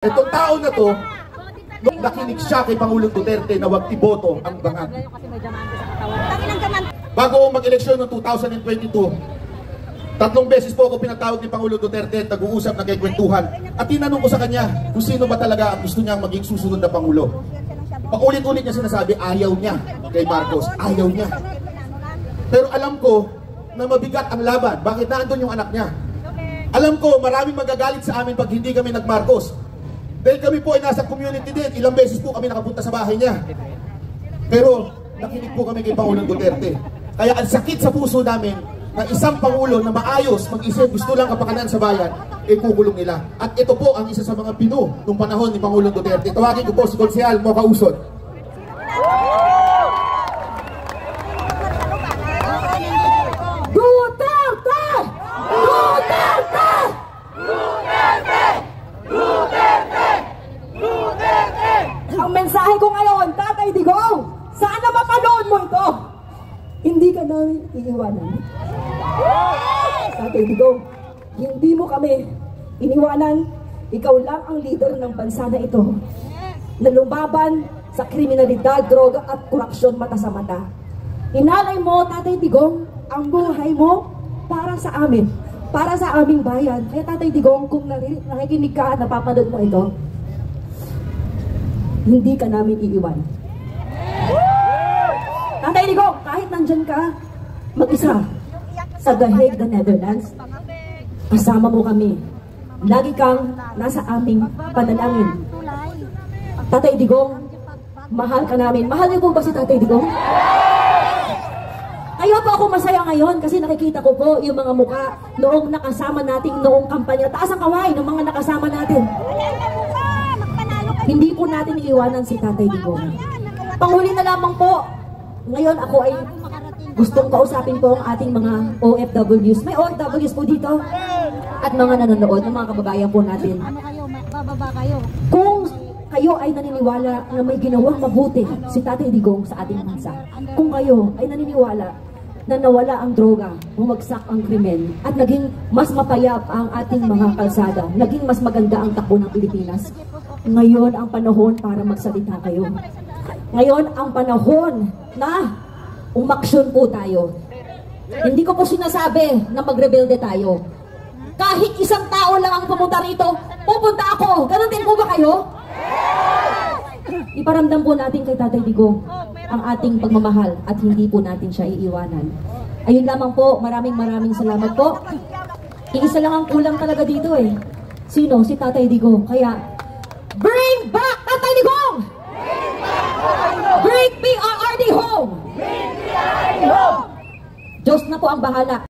Itong tao na to, nung nakinig siya kay Pangulong Duterte na wag iboto ang bangat. Bago mag-eleksyon noong 2022, 3 beses po ako pinatawag ni Pangulong Duterte at nag-uusap na kikwentuhan. At tinanong ko sa kanya kung sino ba talaga ang gusto niyang maging susunod na Pangulo. Paulit-ulit niya sinasabi, ayaw niya kay Marcos, ayaw niya. Pero alam ko na mabigat ang laban. Bakit naandun yung anak niya? Alam ko maraming magagalit sa amin pag hindi kami nag-Marcos. Dahil kami po ay nasa community din, ilang beses po kami nakapunta sa bahay niya. Pero nakinig po kami kay Pangulong Duterte. Kaya ang sakit sa puso namin na isang Pangulo na maayos, mag-isip, gusto lang kapakanan sa bayan, kukulong nila. At ito po ang isa sa mga pino nung panahon ni Pangulong Duterte. Tawagin ko po si Konsehal Mocha Usod. Duterte! Duterte! Duterte! Duterte! Duterte! Ang mensahe ko ngayon, Tatay Digong, sana mapanood mo ito. Hindi ka namin iiwanan. Tatay Digong, hindi mo kami iniwanan. Ikaw lang ang leader ng bansa na ito na lumaban sa kriminalidad, droga at korupsyon mata sa mata. Inalay mo, Tatay Digong, ang buhay mo para sa amin, para sa aming bayan. Kaya Tatay Digong, kung nakikinig ka at napapanood mo ito, hindi ka namin iiwan. Tatay Digong, kahit nandyan ka mag-isa sa The Hague, the Netherlands, kasama mo kami. Lagi kang nasa aming panalangin. Tatay Digong, mahal ka namin. Mahal niyo po ba si Tatay Digong? Kaya po ako masaya ngayon kasi nakikita ko po yung mga mukha noong nakasama natin noong kampanya. Taas ang kaway ng mga nakasama natin. Hindi po natin iiwanan si Tatay Digong. Panghuli na lamang po, ngayon ako ay gustong kausapin po ang ating mga OFWs. May OFWs po dito at mga nanonood, ng mga kababayan po natin. Ano kayo? Bababa kayo? Kung kayo ay naniniwala na may ginawang mabuti si Tatay Digong sa ating bansa, kung kayo ay naniniwala na nawala ang droga, bumagsak ang krimen, at naging mas mapayap ang ating mga kalsada, naging mas maganda ang takbo ng Pilipinas, ngayon ang panahon para magsalita kayo. Ngayon ang panahon na umaksyon po tayo. Hindi ko po sinasabi na magrebelde tayo. Kahit isang tao lang ang pumunta rito, pupunta ako. Ganun din po ba kayo? Iparamdam po natin kay Tatay Digong ang ating pagmamahal at hindi po natin siya iiwanan. Ayun lamang po, maraming salamat po. Iisa lang ang kulang talaga dito eh. Sino? Si Tatay Digong. Kaya, bring back Tatay Digong! Bring PRRD home! Bring PRRD home! Diyos na po ang bahala.